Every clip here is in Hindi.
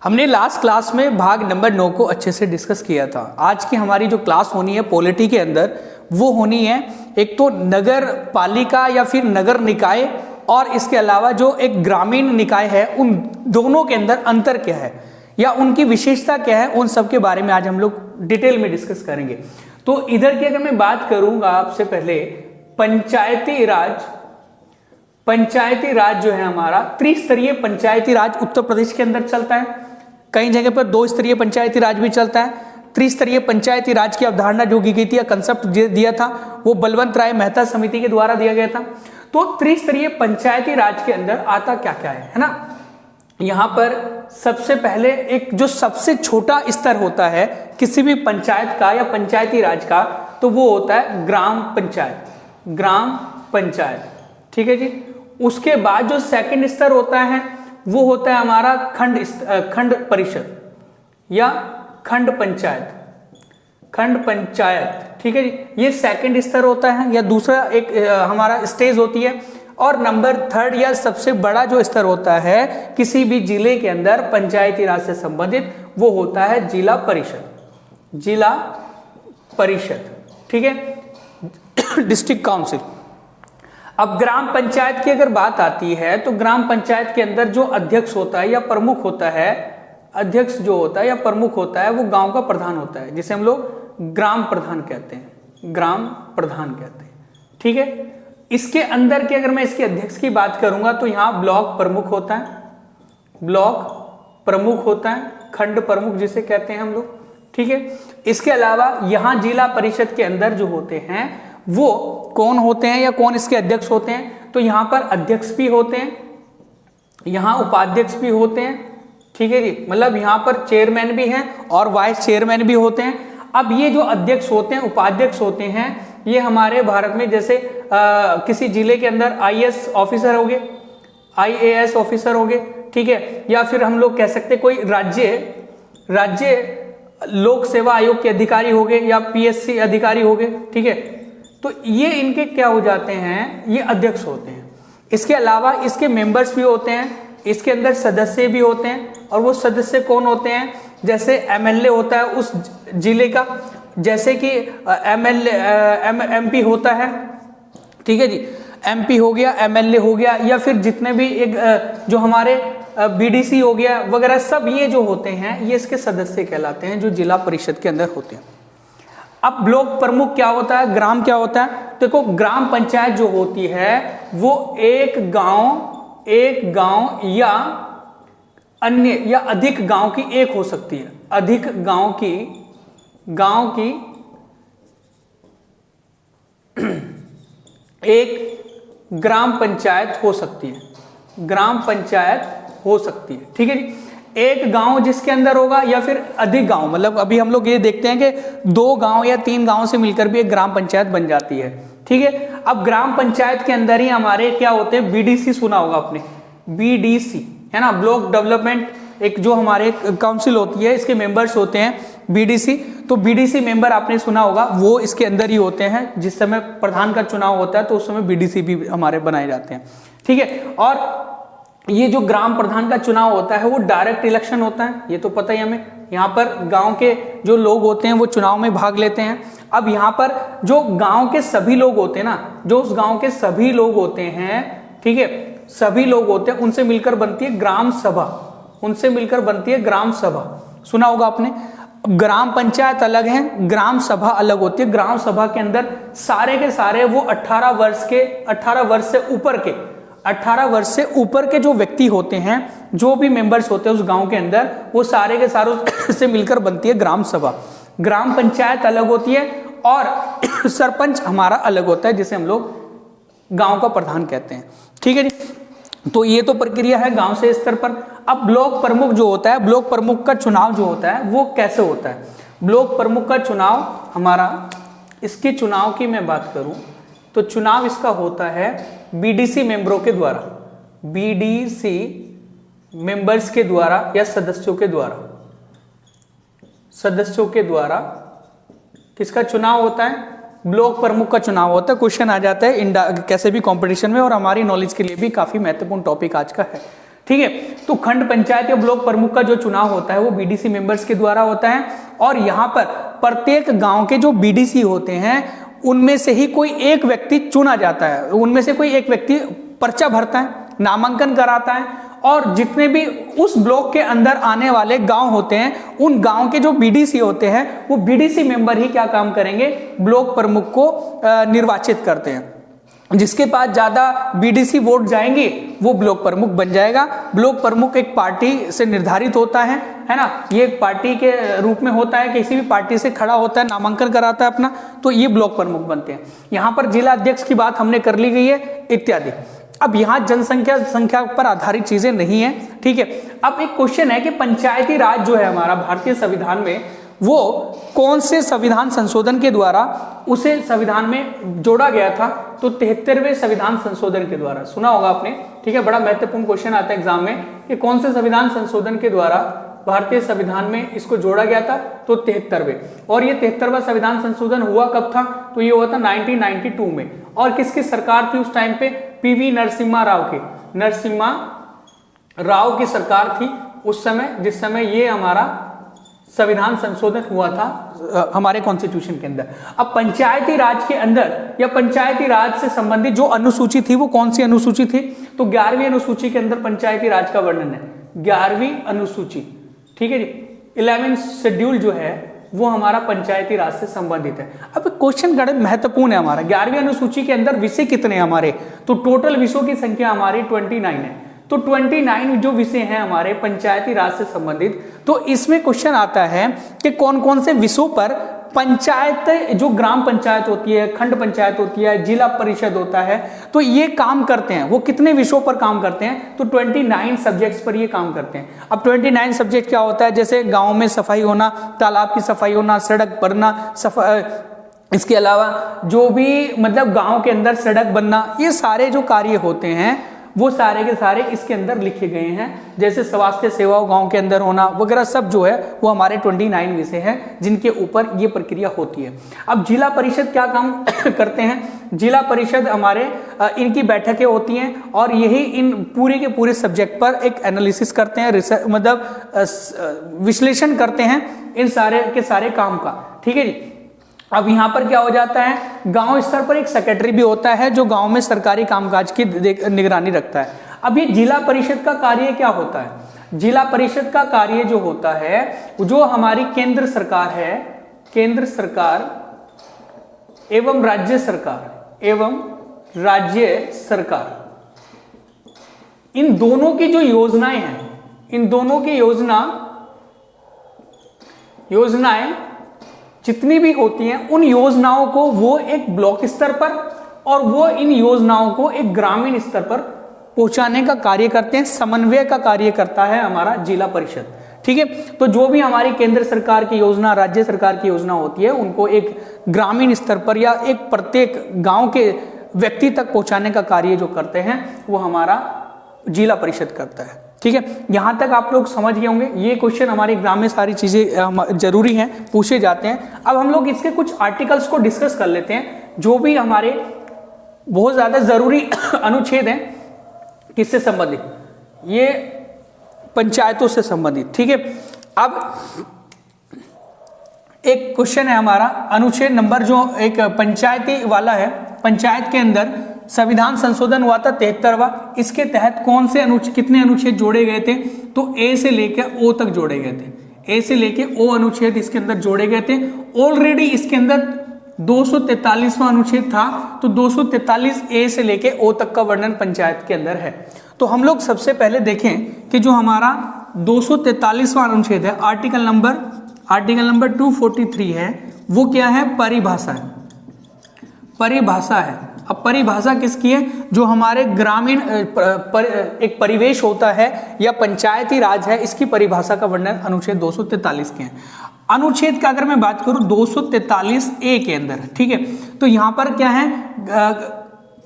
हमने लास्ट क्लास में भाग नंबर 9 को अच्छे से डिस्कस किया था। आज की हमारी जो क्लास होनी है पॉलिटी के अंदर वो होनी है एक तो नगर पालिका या फिर नगर निकाय और इसके अलावा जो एक ग्रामीण निकाय है, उन दोनों के अंदर अंतर क्या है या उनकी विशेषता क्या है, उन सब के बारे में आज हम लोग डिटेल में डिस्कस करेंगे। तो इधर की अगर मैं बात करूंगा आपसे पहले पंचायती राज जो है हमारा त्रिस्तरीय पंचायती राज उत्तर प्रदेश के अंदर चलता है। कई जगह पर 2 स्तरीय पंचायती राज भी चलता है। त्रिस्तरीय पंचायती राज की अवधारणा जो की गई थी या कंसेप्ट दिया था वो बलवंत राय मेहता समिति के द्वारा दिया गया था। तो त्रिस्तरीय पंचायती राज के अंदर आता क्या क्या है ना, यहां पर सबसे पहले एक जो सबसे छोटा स्तर होता है किसी भी पंचायत का या पंचायती राज का, तो वो होता है ग्राम पंचायत। ठीक है जी। उसके बाद जो सेकंड स्तर होता है वो होता है हमारा खंड परिषद या खंड पंचायत। ठीक है जी, ये सेकंड स्तर होता है या दूसरा एक हमारा स्टेज होती है। और नंबर 3 या सबसे बड़ा जो स्तर होता है किसी भी जिले के अंदर पंचायती राज से संबंधित वो होता है जिला परिषद। ठीक है, डिस्ट्रिक्ट काउंसिल। अब ग्राम पंचायत की अगर बात आती है तो ग्राम पंचायत के अंदर जो अध्यक्ष होता है या प्रमुख होता है, अध्यक्ष जो होता है या प्रमुख होता है वो गांव का प्रधान होता है, जिसे हम लोग ग्राम प्रधान कहते हैं। ठीक है। इसके अंदर की अगर मैं इसके अध्यक्ष की बात करूंगा तो यहाँ ब्लॉक प्रमुख होता है, खंड प्रमुख जिसे कहते हैं हम लोग। ठीक है। इसके अलावा यहाँ जिला परिषद के अंदर जो होते हैं वो कौन होते हैं या कौन इसके अध्यक्ष होते हैं, तो यहाँ पर अध्यक्ष भी होते हैं, यहाँ उपाध्यक्ष भी होते हैं। ठीक है जी, मतलब यहाँ पर चेयरमैन भी हैं और वाइस चेयरमैन भी होते हैं। अब ये जो अध्यक्ष होते हैं, उपाध्यक्ष होते हैं, ये हमारे भारत में जैसे किसी जिले के अंदर आईएएस ऑफिसर हो गए, आईएएस ऑफिसर हो गए। ठीक है, या फिर हम लोग कह सकते कोई राज्य लोक सेवा आयोग के अधिकारी हो गए या पीएससी अधिकारी हो गए। ठीक है, तो ये इनके क्या हो जाते हैं, ये अध्यक्ष होते हैं। इसके अलावा इसके मेंबर्स भी होते हैं, इसके अंदर सदस्य भी होते हैं। और वो सदस्य कौन होते हैं, जैसे एमएलए होता है उस जिले का, जैसे कि एमपी होता है। ठीक है जी, एमपी हो गया, एमएलए हो गया, या फिर जितने भी एक जो हमारे बीडीसी हो गया वगैरह, सब ये जो होते हैं ये इसके सदस्य कहलाते हैं जो जिला परिषद के अंदर होते हैं। अब ब्लॉक प्रमुख क्या होता है, ग्राम क्या होता है, देखो ग्राम पंचायत जो होती है वो एक गांव या अन्य या अधिक गांव की एक हो सकती है, अधिक गांव की एक ग्राम पंचायत हो सकती है, ठीक है जी। एक गांव जिसके अंदर होगा या फिर अधिक गांव, मतलब अभी हम लोग ये देखते हैं कि 2 गांव या 3 गांव से मिलकर भी एक ग्राम पंचायत बन जाती है। ठीक है, अब ग्राम पंचायत के अंदर ही हमारे क्या होते हैं, बीडीसी सुना होगा आपने, बीडीसी है ना, ब्लॉक डेवलपमेंट, एक जो हमारे काउंसिल होती है इसके मेंबर्स होते हैं बीडीसी। तो बीडीसी मेंबर आपने सुना होगा, वो इसके अंदर ही होते हैं। जिस समय प्रधान का चुनाव होता है तो उस समय बीडीसी भी हमारे बनाए जाते हैं। ठीक है, और ये जो ग्राम प्रधान का चुनाव होता है वो डायरेक्ट इलेक्शन होता है, ये तो पता ही हमें। यहाँ पर गांव के जो लोग होते हैं वो चुनाव में भाग लेते हैं। अब यहाँ पर जो गांव के सभी लोग होते हैं ना, जो उस गांव के सभी लोग होते हैं, ठीक है, सभी लोग होते हैं, उनसे मिलकर बनती है ग्राम सभा, सुना होगा आपने। ग्राम पंचायत अलग है, ग्राम सभा अलग होती है। ग्राम सभा के अंदर सारे के सारे वो 18 वर्ष से ऊपर के जो व्यक्ति होते हैं, जो भी मेंबर्स होते हैं उस गांव के अंदर, वो सारे के सारों से मिलकर बनती है ग्राम सभा। ग्राम पंचायत अलग होती है और सरपंच हमारा अलग होता है, जिसे हम लोग गांव का प्रधान कहते हैं। ठीक है जी, तो ये तो प्रक्रिया है गांव से स्तर पर। अब ब्लॉक प्रमुख जो होता है, ब्लॉक प्रमुख का चुनाव जो होता है वो कैसे होता है। ब्लॉक प्रमुख का चुनाव हमारा, इसके चुनाव की मैं बात करूं तो चुनाव इसका होता है बीडीसी मेंबरों के द्वारा, बीडीसी मेंबर्स के द्वारा या सदस्यों के द्वारा किसका चुनाव होता है, ब्लॉक प्रमुख का चुनाव होता है। क्वेश्चन आ जाता है कैसे भी कंपटीशन में, और हमारी नॉलेज के लिए भी काफी महत्वपूर्ण टॉपिक आज का है। ठीक है। तो खंड पंचायत या ब्लॉक प्रमुख का जो चुनाव होता है वो बीडीसी मेंबर्स के द्वारा होता है, और यहाँ पर प्रत्येक गांव के जो बीडीसी होते हैं उनमें से ही कोई एक व्यक्ति चुना जाता है, उनमें से कोई एक व्यक्ति पर्चा भरता है, नामांकन कराता है, और जितने भी उस ब्लॉक के अंदर आने वाले गांव होते हैं उन गांव के जो बीडीसी होते हैं वो बीडीसी मेंबर ही क्या काम करेंगे, ब्लॉक प्रमुख को निर्वाचित करते हैं। जिसके पास ज्यादा बीडीसी वोट जाएंगे वो ब्लॉक प्रमुख बन जाएगा। ब्लॉक प्रमुख एक पार्टी से निर्धारित होता है ना, ये एक पार्टी के रूप में होता है, किसी भी पार्टी से खड़ा होता है, नामांकन कराता है अपना, तो ये ब्लॉक प्रमुख बनते हैं। यहाँ पर जिला अध्यक्ष की बात हमने कर ली गई है इत्यादि। अब यहाँ संख्या पर आधारित चीजें नहीं है, ठीक है। अब एक क्वेश्चन है कि पंचायती राज जो है हमारा भारतीय संविधान में, वो कौन से संविधान संशोधन के द्वारा उसे संविधान में जोड़ा गया था? तो 73वें संविधान संशोधन के द्वारा। सुना होगा आपने, ठीक है, बड़ा महत्वपूर्ण क्वेश्चन आता है एग्जाम में कि कौन से संविधान संशोधन के द्वारा भारतीय संविधान में इसको जोड़ा गया था? तो 73वें। और ये 73वां संविधान संशोधन हुआ कब था? तो ये हुआ था 1992 में। और किसकी सरकार थी उस टाइम पे? पीवी नरसिम्हा राव की, नरसिम्हा राव की सरकार थी उस समय, जिस समय ये हमारा संविधान संशोधन हुआ था हमारे कॉन्स्टिट्यूशन के अंदर। अब पंचायती राज के अंदर या पंचायती राज से संबंधित जो अनुसूची थी वो कौन सी अनुसूची थी? तो 11वीं अनुसूची के अंदर पंचायती राज का वर्णन है, 11वीं अनुसूची, ठीक है जी। 11th शेड्यूल जो है वो हमारा पंचायती राज से संबंधित है। अब क्वेश्चन बड़ा महत्वपूर्ण है हमारा, 11वीं अनुसूची के अंदर विषय कितने हैं हमारे? तो टोटल विषयों की संख्या हमारी 29 है। तो 29 जो विषय हैं हमारे पंचायती राज से संबंधित, तो इसमें क्वेश्चन आता है कि कौन कौन से विषयों पर पंचायत, जो ग्राम पंचायत होती है, खंड पंचायत होती है, जिला परिषद होता है, तो ये काम करते हैं। वो कितने विषयों पर काम करते हैं? तो 29 सब्जेक्ट्स पर ये काम करते हैं। अब 29 सब्जेक्ट क्या होता है? जैसे गाँव में सफाई होना, तालाब की सफाई होना, सड़क बनना, इसके अलावा जो भी मतलब गाँव के अंदर सड़क बनना, ये सारे जो कार्य होते हैं वो सारे के सारे इसके अंदर लिखे गए हैं। जैसे स्वास्थ्य सेवाओं गांव के अंदर होना वगैरह सब जो है वो हमारे 29 विषय हैं जिनके ऊपर ये प्रक्रिया होती है। अब जिला परिषद क्या काम करते हैं? जिला परिषद हमारे इनकी बैठकें होती हैं और यही इन पूरे के पूरे सब्जेक्ट पर एक एनालिसिस करते हैं, मतलब विश्लेषण करते हैं इन सारे के सारे काम का, ठीक है जी। अब यहाँ पर क्या हो जाता है, गांव स्तर पर एक सेक्रेटरी भी होता है जो गांव में सरकारी कामकाज की निगरानी रखता है। अब ये जिला परिषद का कार्य क्या होता है? जिला परिषद का कार्य जो होता है, जो हमारी केंद्र सरकार है, केंद्र सरकार एवं राज्य सरकार, इन दोनों की जो योजनाएं हैं, इन दोनों की योजनाएं जितनी भी होती हैं, उन योजनाओं को वो एक ब्लॉक स्तर पर और वो इन योजनाओं को एक ग्रामीण स्तर पर पहुंचाने का कार्य करते हैं, समन्वय का कार्य करता है हमारा जिला परिषद, ठीक है। तो जो भी हमारी केंद्र सरकार की योजना, राज्य सरकार की योजना होती है, उनको एक ग्रामीण स्तर पर या एक प्रत्येक गांव के व्यक्ति तक पहुंचाने का कार्य जो करते हैं वो हमारा जिला परिषद करता है, ठीक है। यहां तक आप लोग समझ गए होंगे। ये क्वेश्चन हमारे एग्जाम में सारी चीजें जरूरी हैं, पूछे जाते हैं। अब हम लोग इसके कुछ आर्टिकल्स को डिस्कस कर लेते हैं जो भी हमारे बहुत ज्यादा जरूरी अनुच्छेद हैं, किससे संबंधित? ये पंचायतों से संबंधित, ठीक है। अब एक क्वेश्चन है हमारा अनुच्छेद नंबर जो एक पंचायती वाला है, पंचायत के अंदर संविधान संशोधन हुआ था 73वां, इसके तहत कौन से अनुच्छेद, कितने अनुच्छेद जोड़े गए थे? तो ए से लेकर ओ तक जोड़े गए थे, ए से लेकर ओ अनुच्छेद इसके अंदर जोड़े गए थे। ऑलरेडी इसके अंदर 243वां अनुच्छेद था, तो 243 ए से लेकर ओ तक का वर्णन पंचायत के अंदर है। तो हम लोग सबसे पहले देखें कि जो हमारा 243वां अनुच्छेद है, आर्टिकल नंबर 243 है, वो क्या है? परिभाषा है, परिभाषा है। अब परिभाषा किसकी है? जो हमारे ग्रामीण एक परिवेश होता है या पंचायती राज है, इसकी परिभाषा का वर्णन अनुच्छेद 243 के हैं। अनुच्छेद का अगर मैं बात करूं 243 ए के अंदर, ठीक है, तो यहां पर क्या है?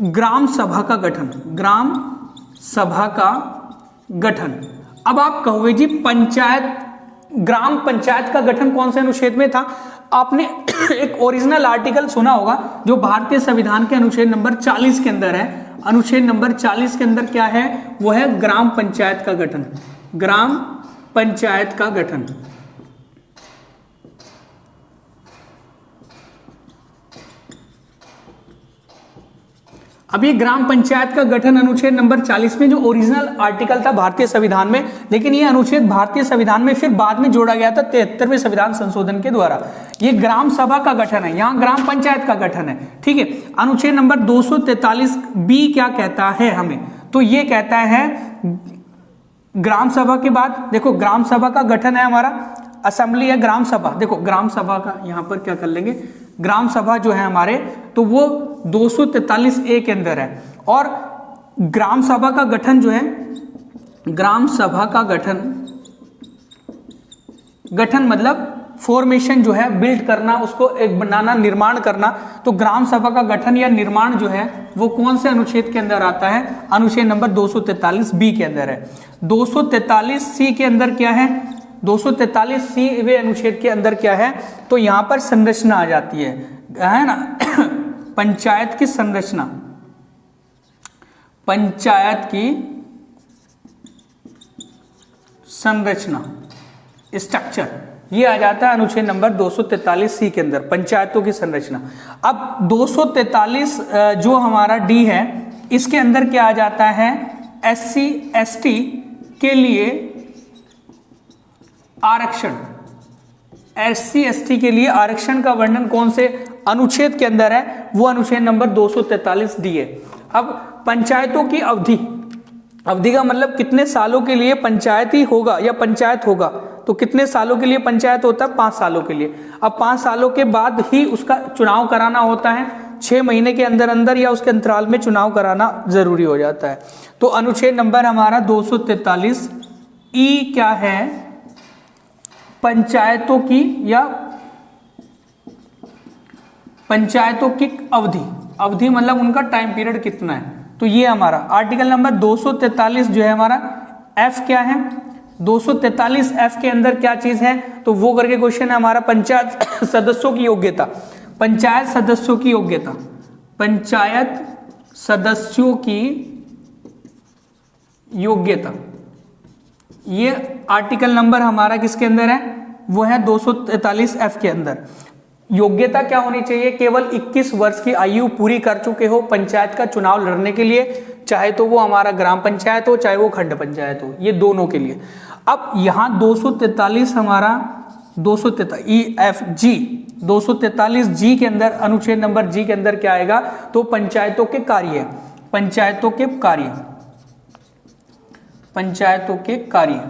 ग्राम सभा का गठन, ग्राम सभा का गठन। अब आप कहोगे जी पंचायत, ग्राम पंचायत का गठन कौन से अनुच्छेद में था? आपने एक ओरिजिनल आर्टिकल सुना होगा जो भारतीय संविधान के अनुच्छेद नंबर 40 के अंदर है। अनुच्छेद नंबर 40 के अंदर क्या है, वो है ग्राम पंचायत का गठन। ग्राम पंचायत का गठन। अब ये ग्राम पंचायत का गठन अनुच्छेद नंबर 40 में जो ओरिजिनल आर्टिकल था भारतीय संविधान में, लेकिन ये अनुच्छेद भारतीय संविधान में फिर बाद में जोड़ा गया था 73वें संविधान संशोधन के द्वारा। ये ग्राम सभा का गठन है, यहाँ ग्राम पंचायत का गठन है। ठीक है, अनुच्छेद नंबर 243 बी क्या कहता है हमें, तो ये कहता है ग्राम सभा के बाद देखो ग्राम सभा का गठन है हमारा, असेंबली है ग्राम सभा। देखो ग्राम सभा का यहां पर क्या कर लेंगे, ग्राम सभा जो है हमारे तो वो 243A के अंदर है। और ग्राम सभा का गठन जो है, ग्राम सभा का गठन, गठन मतलब फॉर्मेशन जो है, बिल्ड करना, उसको एक बनाना, निर्माण करना। तो ग्राम सभा का गठन या निर्माण जो है वो कौन से अनुच्छेद के अंदर आता है, अनुच्छेद नंबर 243B के अंदर है। 243C के अंदर क्या है, 243C अनुच्छेद के अंदर क्या है, तो यहां पर संरचना आ जाती है ना पंचायत की संरचना, पंचायत की संरचना, स्ट्रक्चर, ये आ जाता है अनुच्छेद नंबर 243C के अंदर, पंचायतों की संरचना। अब 243 जो हमारा डी है, इसके अंदर क्या आ जाता है, SC ST के लिए आरक्षण। SC ST के लिए आरक्षण का वर्णन कौन से अनुच्छेद के अंदर है, वो अनुच्छेद नंबर 243D है। अब पंचायतों की अवधि, अवधि का मतलब कितने सालों के लिए पंचायत ही होगा या पंचायत होगा, तो कितने सालों के लिए पंचायत होता है, 5 सालों के लिए। अब 5 सालों के बाद ही उसका चुनाव कराना होता है, 6 महीने के अंदर अंदर या उसके अंतराल में चुनाव कराना जरूरी हो जाता है। तो अनुच्छेद नंबर हमारा 243E क्या है, पंचायतों की या पंचायतों की अवधि, अवधि मतलब उनका टाइम पीरियड कितना है। तो ये हमारा आर्टिकल नंबर 243 जो है हमारा F क्या है, 243F के अंदर क्या चीज है, तो वो करके क्वेश्चन है हमारा, पंचायत सदस्यों की योग्यता, पंचायत सदस्यों की योग्यता, पंचायत सदस्यों की योग्यता। ये आर्टिकल नंबर हमारा किसके अंदर है, वो है 243F के अंदर। योग्यता क्या होनी चाहिए, केवल 21 वर्ष की आयु पूरी कर चुके हो पंचायत का चुनाव लड़ने के लिए, चाहे तो वो हमारा ग्राम पंचायत हो चाहे वो खंड पंचायत हो, ये दोनों के लिए। अब यहां 243 हमारा 243G के अंदर, अनुच्छेद नंबर G के अंदर क्या आएगा, तो पंचायतों के कार्य, पंचायतों के कार्य, पंचायतों के कार्य।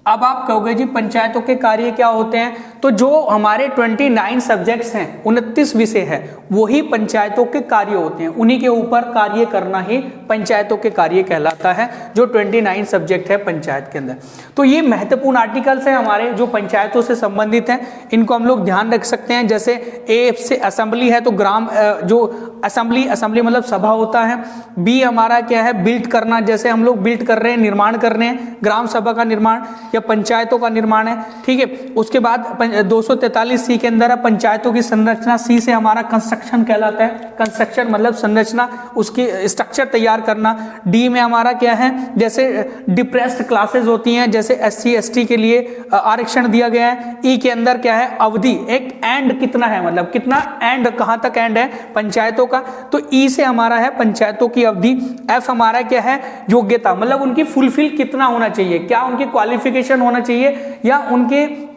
अब आप कहोगे जी पंचायतों के कार्य क्या होते हैं, तो जो हमारे 29 सब्जेक्ट्स हैं, 29 विषय है, वही पंचायतों के कार्य होते हैं, उन्हीं के ऊपर कार्य करना ही पंचायतों के कार्य कहलाता है, जो 29 सब्जेक्ट है पंचायत के अंदर। तो ये महत्वपूर्ण आर्टिकल्स हैं हमारे जो पंचायतों से संबंधित हैं, इनको हम लोग ध्यान रख सकते हैं। जैसे ए से असेंबली है, तो ग्राम जो असेंबली मतलब सभा होता है। बी हमारा क्या है, बिल्ड करना, जैसे हम लोग बिल्ड कर रहे हैं, निर्माण कर रहे हैं, ग्राम सभा का निर्माण या पंचायतों का निर्माण है। ठीक है, उसके बाद 243C के अंदर है पंचायतों की संरचना। सी से हमारा कंस्ट्रक्शन कहलाता है, कंस्ट्रक्शन मतलब संरचना, उसकी स्ट्रक्चर तैयार करना। डी में हमारा क्या है, जैसे डिप्रेस्ड क्लासेस होती हैं, जैसे SC ST के लिए आरक्षण दिया गया है। ई के अंदर क्या है, अवधि, एक एंड कितना है, मतलब कितना एंड, कहां तक एंड है पंचायतों का, तो ई से हमारा है पंचायतों की अवधि। एफ हमारा क्या है, योग्यता, मतलब उनकी फुलफिल कितना होना चाहिए, क्या उनकी क्वालिफिकेशन होना चाहिए या उनके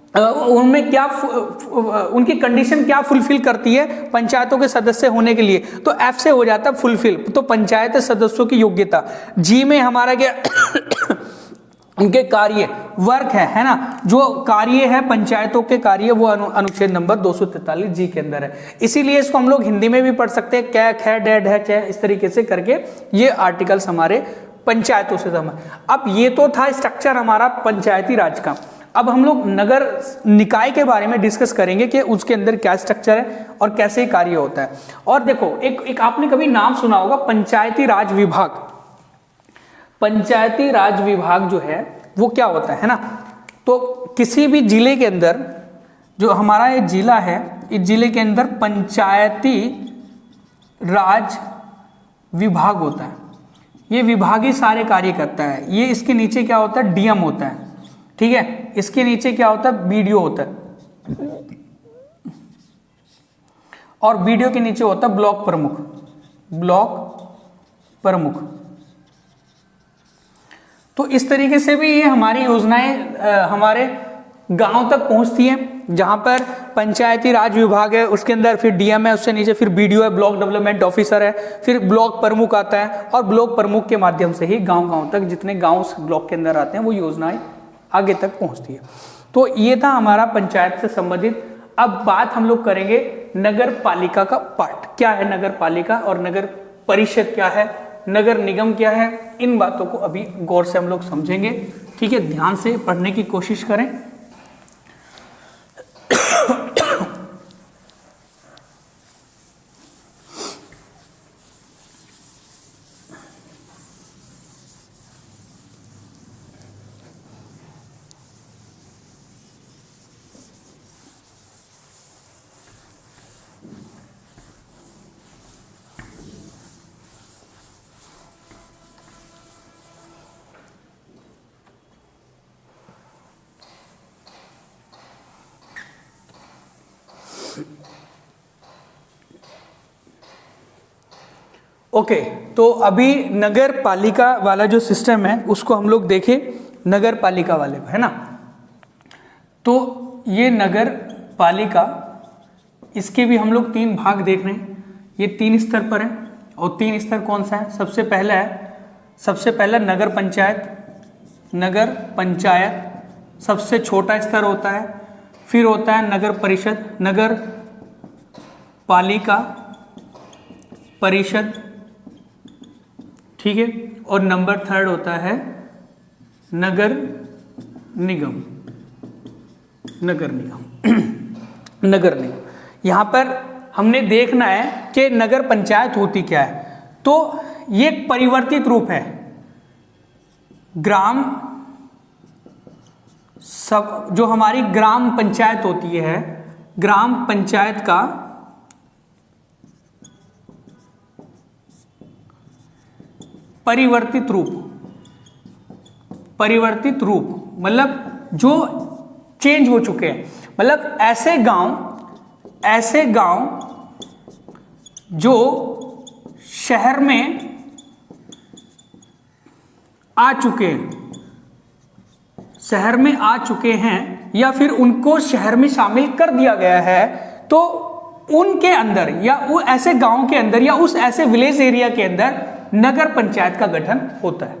उनमें क्या उनकी कंडीशन क्या फुलफिल करती है पंचायतों के सदस्य होने के लिए, तो एफ से हो जाता है फुलफिल, तो पंचायत सदस्यों की योग्यता। जी में हमारा क्या उनके कार्य, वर्क है ना, जो कार्य है पंचायतों के कार्य, वो अनुच्छेद नंबर 243G के अंदर है। इसीलिए इसको हम लोग हिंदी में भी पढ़ सकते हैं, कै खे डेड है कै, इस तरीके से करके ये आर्टिकल्स हमारे पंचायतों से संबंधित। अब ये तो था स्ट्रक्चर हमारा पंचायती राज का। अब हम लोग नगर निकाय के बारे में डिस्कस करेंगे कि उसके अंदर क्या स्ट्रक्चर है और कैसे कार्य होता है। और देखो एक आपने कभी नाम सुना होगा पंचायती राज विभाग। पंचायती राज विभाग जो है वो क्या होता है ना, तो किसी भी जिले के अंदर जो हमारा ये जिला है, इस जिले के अंदर पंचायती राज विभाग होता है। ये विभाग ही सारे कार्य करता है। ये इसके नीचे क्या होता है, डीएम होता है, ठीक है। इसके नीचे क्या होता है, बीडीओ होता है, और बीडीओ के नीचे होता है ब्लॉक प्रमुख, ब्लॉक प्रमुख। तो इस तरीके से भी ये हमारी योजनाएं हमारे गांव तक पहुंचती हैं, जहां पर पंचायती राज विभाग है, उसके अंदर फिर डीएम है, उससे नीचे फिर बीडीओ है, ब्लॉक डेवलपमेंट ऑफिसर है, फिर ब्लॉक प्रमुख आता है, और ब्लॉक प्रमुख के माध्यम से ही गांव-गांव तक जितने गांव उस ब्लॉक के अंदर आते हैं वो योजनाएं आगे तक पहुंचती है। तो ये था हमारा पंचायत से संबंधित। अब बात हम लोग करेंगे नगर पालिका का पार्ट। क्या है नगर पालिका और नगर परिषद क्या है, नगर निगम क्या है, इन बातों को अभी गौर से हम लोग समझेंगे, ठीक है। ध्यान से पढ़ने की कोशिश करें। ओके, तो अभी नगर पालिका वाला जो सिस्टम है उसको हम लोग देखें, नगर पालिका वाले, है ना। तो ये नगर पालिका, इसके भी हम लोग 3 भाग देख रहे हैं। ये 3 स्तर पर है, और 3 स्तर कौन सा है, सबसे पहला नगर पंचायत। नगर पंचायत सबसे छोटा स्तर होता है, फिर होता है नगर परिषद, नगर पालिका परिषद, ठीक है। और नंबर 3 होता है नगर निगम, नगर निगम। नगर निगम यहां पर हमने देखना है कि नगर पंचायत होती क्या है। तो ये एक परिवर्तित रूप है। ग्राम सब जो हमारी ग्राम पंचायत होती है, ग्राम पंचायत का परिवर्तित रूप मतलब जो चेंज हो चुके हैं, मतलब ऐसे गांव जो शहर में आ चुके हैं या फिर उनको शहर में शामिल कर दिया गया है, तो उनके अंदर या वो ऐसे गांव के अंदर या उस ऐसे विलेज एरिया के अंदर नगर पंचायत का गठन होता है।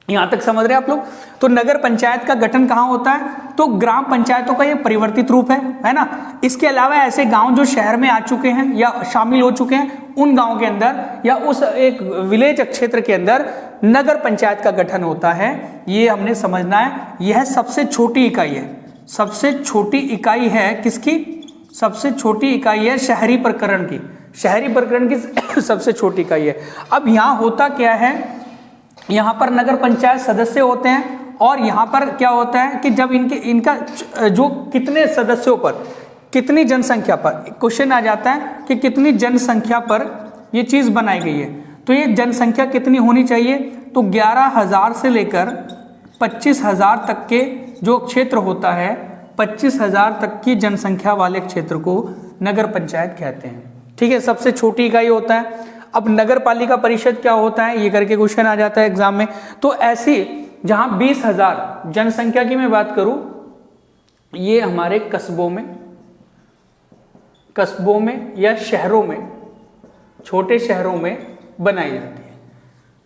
यहां तक समझ रहे हैं आप लोग। तो नगर पंचायत का गठन कहां होता है, तो ग्राम पंचायतों का ये परिवर्तित रूप है ना। इसके अलावा ऐसे गांव जो शहर में आ चुके हैं या शामिल हो चुके हैं, उन गांव के अंदर या उस एक विलेज क्षेत्र के अंदर नगर पंचायत का गठन होता है। ये हमने समझना है। यह सबसे छोटी इकाई है, सबसे छोटी इकाई है किसकी, सबसे छोटी इकाई है शहरी प्रकरण की, शहरी प्रकरण की सबसे छोटी इकाई है। अब यहां होता क्या है, यहां पर नगर पंचायत सदस्य होते हैं, और यहां पर क्या होता है कि जब इनका जो कितने सदस्यों पर, कितनी जनसंख्या पर, क्वेश्चन आ जाता है कि कितनी जनसंख्या पर ये चीज बनाई गई है। तो ये जनसंख्या कितनी होनी चाहिए, तो 11,000 से लेकर 25,000 तक के जो क्षेत्र होता है, 25,000 तक की जनसंख्या वाले क्षेत्र को नगर पंचायत कहते हैं, ठीक है। सबसे छोटी इकाई होता है। अब नगर पालिका परिषद क्या होता है, ये करके क्वेश्चन आ जाता है एग्जाम में। तो ऐसी जहां 20,000 जनसंख्या की मैं बात करूं, ये हमारे कस्बों में या शहरों में, छोटे शहरों में बनाई जाती है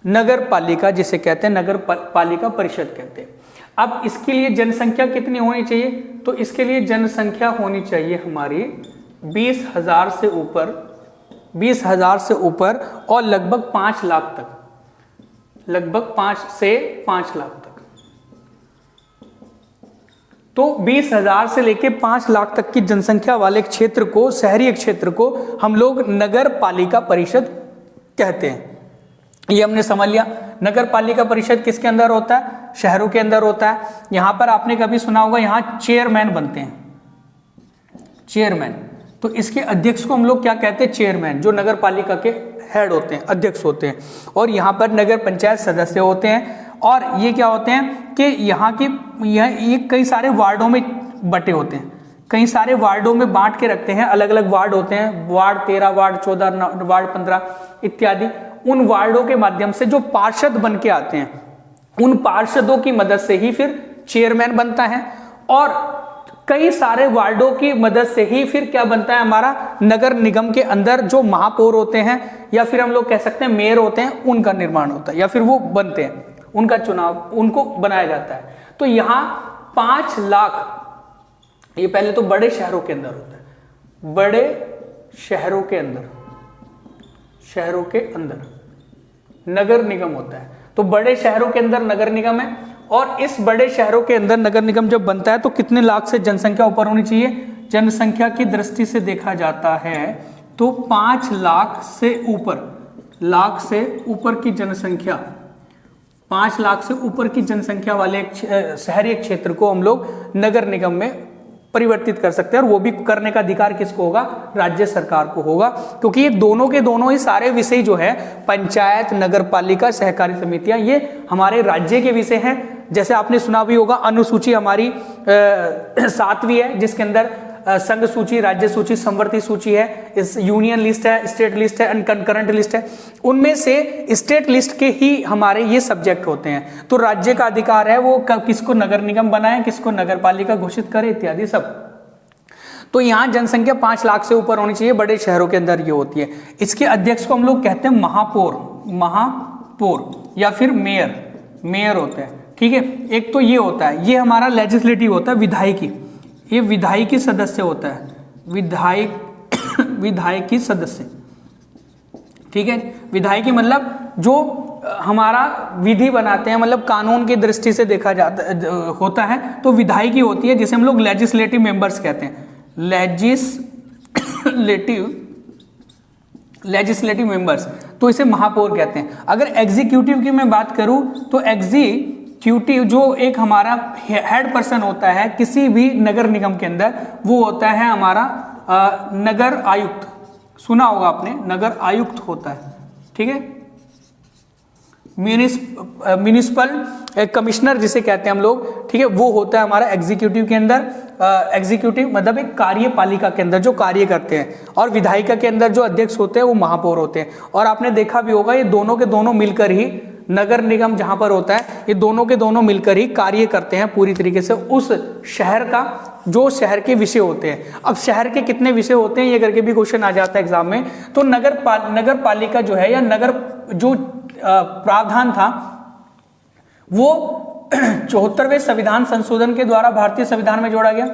नगर पालिका, जिसे कहते हैं नगर पालिका परिषद कहते हैं। अब इसके लिए जनसंख्या कितनी होनी चाहिए, तो इसके लिए जनसंख्या होनी चाहिए हमारी 20,000 से ऊपर, 20,000 से ऊपर, और लगभग 5 लाख तक, लगभग 5 से 5 लाख तक। तो 20,000 से लेके 5 लाख तक की जनसंख्या वाले क्षेत्र को, शहरी क्षेत्र को हम लोग नगर पालिका परिषद कहते हैं। ये हमने समझ लिया। नगर पालिका परिषद किसके अंदर होता है, शहरों के अंदर होता है। यहां पर आपने कभी सुना होगा, यहां चेयरमैन बनते हैं, चेयरमैन। तो इसके अध्यक्ष को हम लोग क्या कहते हैं? चेयरमैन, जो नगर पालिका के हेड होते हैं, अध्यक्ष होते हैं। और यहाँ पर नगर पंचायत सदस्य होते हैं। और ये क्या होते हैं कि यहाँ की ये कई सारे वार्डों में बटे होते हैं, कई सारे वार्डों में बांट के रखते हैं। अलग अलग वार्ड होते हैं, वार्ड 13, वार्ड 14, वार्ड 15 इत्यादि। उन वार्डों के माध्यम से जो पार्षद बन के आते हैं, उन पार्षदों की मदद से ही फिर चेयरमैन बनता है। और कई सारे वार्डों की मदद से ही फिर क्या बनता है? हमारा नगर निगम के अंदर जो महापौर होते हैं, या फिर हम लोग कह सकते हैं मेयर होते हैं, उनका निर्माण होता है, या फिर वो बनते हैं, उनका चुनाव, उनको बनाया जाता है। तो यहाँ 5 लाख, ये पहले तो बड़े शहरों के अंदर होता है, बड़े शहरों के अंदर, शहरों के अंदर नगर निगम होता है। तो बड़े शहरों के अंदर नगर निगम है। और इस बड़े शहरों के अंदर नगर निगम जब बनता है तो कितने लाख से जनसंख्या ऊपर होनी चाहिए? जनसंख्या की दृष्टि से देखा जाता है तो 5 लाख से ऊपर, लाख से ऊपर की जनसंख्या, 5 लाख से ऊपर की जनसंख्या वाले शहरी क्षेत्र को हम लोग नगर निगम में परिवर्तित कर सकते हैं। और वो भी करने का अधिकार किसको होगा? राज्य सरकार को होगा। क्योंकि ये दोनों के दोनों ही सारे विषय जो है, पंचायत, नगर पालिका, सहकारी समितियां, ये हमारे राज्य के विषय हैं। जैसे आपने सुना भी होगा, अनुसूची हमारी 7वीं है, जिसके अंदर संघ सूची, राज्य सूची, संवर्ती सूची है, इस यूनियन लिस्ट है, स्टेट लिस्ट है, एंड कंकरेंट लिस्ट है। उनमें से स्टेट लिस्ट के ही हमारे ये सब्जेक्ट होते हैं। तो राज्य का अधिकार है वो किसको नगर निगम बनाए, किसको नगर पालिका घोषित करे, इत्यादि सब। तो यहाँ जनसंख्या 5 लाख से ऊपर होनी चाहिए, बड़े शहरों के अंदर ये होती है। इसके अध्यक्ष को हम लोग कहते हैं महापौर, महापौर या फिर मेयर, मेयर होते हैं। ठीक है, एक तो ये होता है, ये हमारा लेजिस्लेटिव होता है, विधायकी, ये विधायकी सदस्य होता है, विधायकी सदस्य। ठीक है, विधायकी मतलब जो हमारा विधि बनाते हैं, मतलब कानून की दृष्टि से देखा जाता होता है, तो विधायकी होती है, जिसे हम लोग लेजिस्लेटिव मेंबर्स कहते हैं, लेजिस्लेटिव मेंबर्स। तो इसे महापौर कहते हैं। अगर एग्जीक्यूटिव की मैं बात करूं तो एग्जीक्यूटिव जो एक हमारा हेड पर्सन होता है किसी भी नगर निगम के अंदर, वो होता है हमारा नगर आयुक्त। सुना होगा आपने, नगर आयुक्त होता है। ठीक है, म्यूनिसिपल कमिश्नर जिसे कहते हैं हम लोग। ठीक है, वो होता है हमारा एग्जीक्यूटिव के अंदर। एग्जीक्यूटिव मतलब एक कार्यपालिका के अंदर जो कार्य करते हैं। और विधायिका के अंदर जो अध्यक्ष होते हैं वो महापौर होते हैं। और आपने देखा भी होगा, ये दोनों के दोनों मिलकर ही नगर निगम जहां पर होता है, ये दोनों के दोनों मिलकर ही कार्य करते हैं पूरी तरीके से उस शहर का, जो शहर के विषय होते हैं। अब शहर के कितने विषय होते हैं ये करके भी क्वेश्चन आ जाता है एग्जाम में। तो नगर पालिका जो है, या नगर जो प्रावधान था वो 74वें संविधान संशोधन के द्वारा भारतीय संविधान में जोड़ा गया।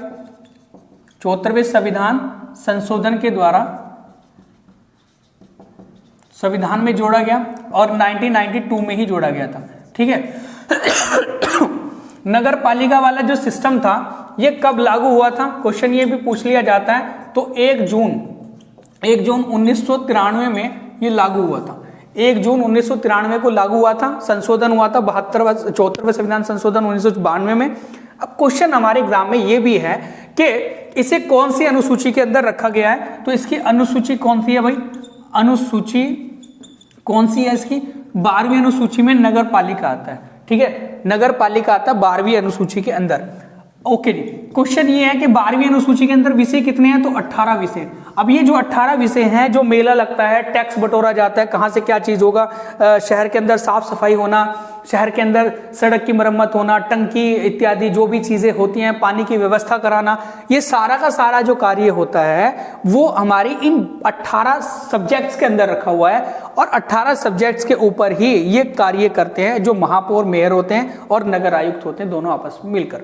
74वें संविधान संशोधन के द्वारा संविधान में जोड़ा गया और 1992 में ही जोड़ा गया था। ठीक है, नगर पालिका वाला जो सिस्टम था ये कब लागू हुआ था, क्वेश्चन ये भी पूछ लिया जाता है। तो 1 जून 1993 में ये लागू हुआ था। 1 जून 1993 को लागू हुआ था, संशोधन हुआ था 74वें संविधान संशोधन 1992 में। अब क्वेश्चन हमारे एग्जाम में ये भी है कि इसे कौन सी अनुसूची के अंदर रखा गया है। तो इसकी अनुसूची कौन सी है भाई? अनुसूची कौन सी है इसकी? 12वीं अनुसूची में नगर पालिका आता है। ठीक है, नगर पालिका आता है 12वीं अनुसूची के अंदर। ओके जी, क्वेश्चन ये है कि 12वीं अनुसूची के अंदर विषय कितने हैं? तो 18 विषय। अब ये जो 18 विषय हैं, जो मेला लगता है, टैक्स बटोरा जाता है, कहाँ से क्या चीज होगा, शहर के अंदर साफ सफाई होना, शहर के अंदर सड़क की मरम्मत होना, टंकी इत्यादि जो भी चीजें होती हैं, पानी की व्यवस्था कराना, ये सारा का सारा जो कार्य होता है वो हमारी इन 18 सब्जेक्ट्स के अंदर रखा हुआ है। और 18 सब्जेक्ट्स के ऊपर ही ये कार्य करते हैं जो महापौर, मेयर होते हैं और नगर आयुक्त होते हैं, दोनों आपस में मिलकर।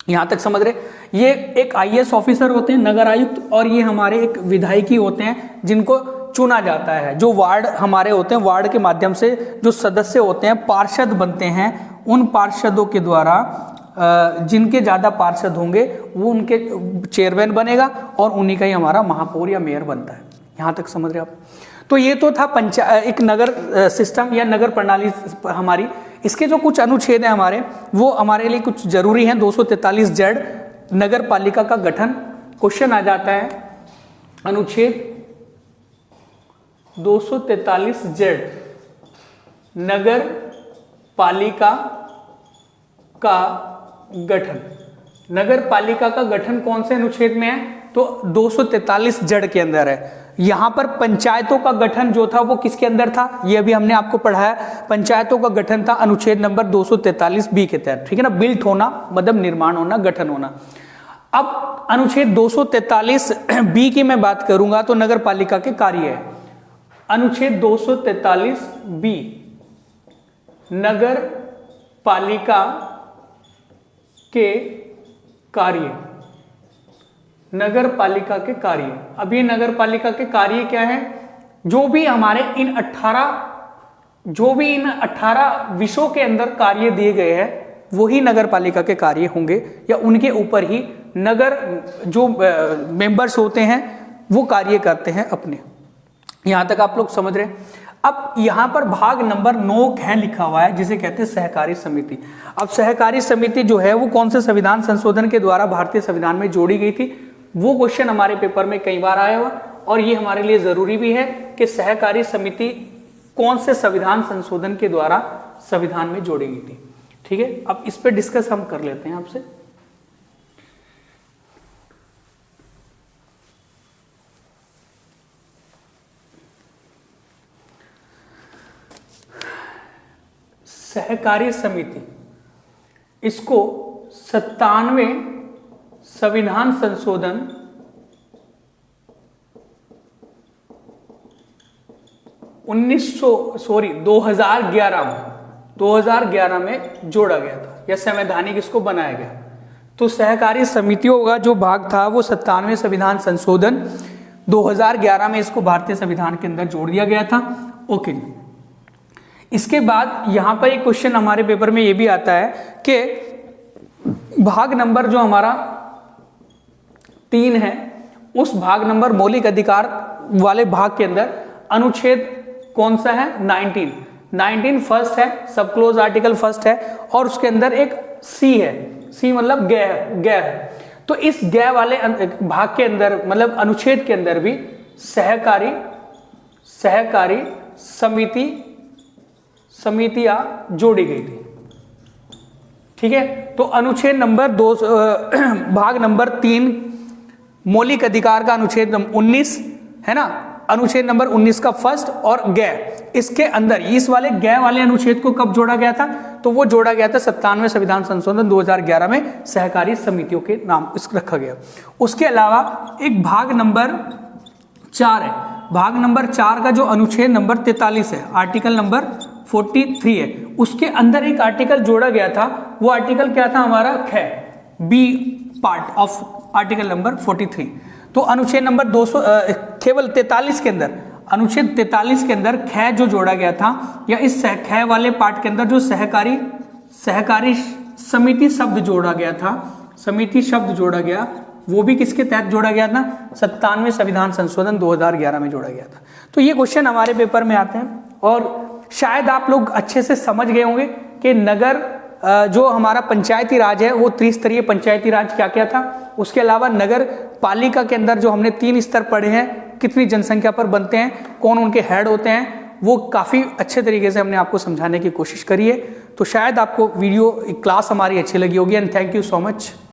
यहां तक समझ रहे? ये एक IAS ऑफिसर होते हैं नगर आयुक्त, और ये हमारे एक विधायकी होते हैं जिनको चुना जाता है। जो वार्ड हमारे होते हैं, वार्ड के माध्यम से जो सदस्य होते हैं, पार्षद बनते हैं, उन पार्षदों के द्वारा जिनके ज्यादा पार्षद होंगे वो उनके चेयरमैन बनेगा और उन्हीं का ही हमारा महापौर या मेयर बनता है। यहां तक समझ रहे आप? तो ये तो था एक नगर सिस्टम या नगर प्रणाली हमारी। इसके जो कुछ अनुच्छेद हैं हमारे, वो हमारे लिए कुछ जरूरी हैं। 243Z नगर पालिका का गठन, क्वेश्चन आ जाता है अनुच्छेद 243 जेड नगर पालिका का गठन। नगर पालिका का गठन कौन से अनुच्छेद में है? तो 243 जेड के अंदर है। यहां पर पंचायतों का गठन जो था वो किसके अंदर था? ये अभी हमने आपको पढ़ाया। पंचायतों का गठन था अनुच्छेद नंबर 243 बी के तहत, ठीक है ना। बिल्ट होना मतलब निर्माण होना, गठन होना। अब अनुच्छेद 243 बी की मैं बात करूंगा तो नगर पालिका के कार्य है। अनुच्छेद 243 बी नगर पालिका के कार्य, नगर पालिका के कार्य। अब ये नगर पालिका के कार्य क्या है? जो भी हमारे इन 18 विषयों के अंदर कार्य दिए गए हैं वही नगर पालिका के कार्य होंगे, या उनके ऊपर ही नगर जो मेंबर्स होते हैं वो कार्य करते हैं अपने। यहां तक आप लोग समझ रहे हैं। अब यहां पर भाग नंबर 9 है लिखा हुआ है जिसे कहते हैं सहकारी समिति। अब सहकारी समिति जो है वो कौन से संविधान संशोधन के द्वारा भारतीय संविधान में जोड़ी गई थी? वो क्वेश्चन हमारे पेपर में कई बार आया हुआ, और ये हमारे लिए जरूरी भी है कि सहकारी समिति कौन से संविधान संशोधन के द्वारा संविधान में जोड़ी गई थी। ठीक है, अब इस पे डिस्कस हम कर लेते हैं आपसे। सहकारी समिति, इसको 97वें संविधान संशोधन 2011 में जोड़ा गया था, या संवैधानिक इसको बनाया गया। तो सहकारी समितियों का जो भाग था वो 97वें संविधान संशोधन 2011 में इसको भारतीय संविधान के अंदर जोड़ दिया गया था। ओके, इसके बाद यहां पर एक क्वेश्चन हमारे पेपर में ये भी आता है कि भाग नंबर जो हमारा 3 है, उस भाग नंबर मौलिक अधिकार वाले भाग के अंदर अनुच्छेद कौन सा है? 19 फर्स्ट है, सब क्लोज आर्टिकल फर्स्ट है, और उसके अंदर एक सी है। सी मतलब गै है। तो इस गै वाले भाग के अंदर मतलब अनुच्छेद के अंदर भी सहकारी समितियां जोड़ी गई थी। ठीक है, तो अनुच्छेद नंबर 2 भाग नंबर 3 मौलिक अधिकार का अनुच्छेद 19 है ना, अनुच्छेद नंबर 19 का फर्स्ट और गै, इसके अंदर इस वाले गै वाले अनुच्छेद को कब जोड़ा गया था? तो वो जोड़ा गया था 97वें संविधान संशोधन 2011 में सहकारी समितियों के नाम इसको रखा गया। उसके अलावा एक भाग नंबर 4 है। भाग नंबर 4 का जो अनुच्छेद नंबर 43 है, आर्टिकल नंबर 43 है, उसके अंदर एक आर्टिकल जोड़ा गया था। वो आर्टिकल क्या था हमारा? ख, B part of article number 43। तो अनुच्छेद नंबर 200 केवल 43 के अंदर, अनुच्छेद 43 के अंदर ख जो जोड़ा गया था, या इस ख वाले पार्ट के अंदर जो सहकारी समिति शब्द जोड़ा गया था, समिति शब्द जोड़ा गया, वो भी किसके तहत जोड़ा गया था? 97वें संविधान संशोधन 2011 में जोड़ा गया था। तो ये क्वेश्चन हमारे पेपर में आते हैं, और शायद आप लोग अच्छे से समझ गए होंगे कि नगर जो हमारा पंचायती राज है वो त्रिस्तरीय पंचायती राज क्या क्या था। उसके अलावा नगर पालिका के अंदर जो हमने 3 स्तर पढ़े हैं, कितनी जनसंख्या पर बनते हैं, कौन उनके हेड होते हैं, वो काफ़ी अच्छे तरीके से हमने आपको समझाने की कोशिश करी है। तो शायद आपको वीडियो क्लास हमारी अच्छी लगी होगी, and thank you so much.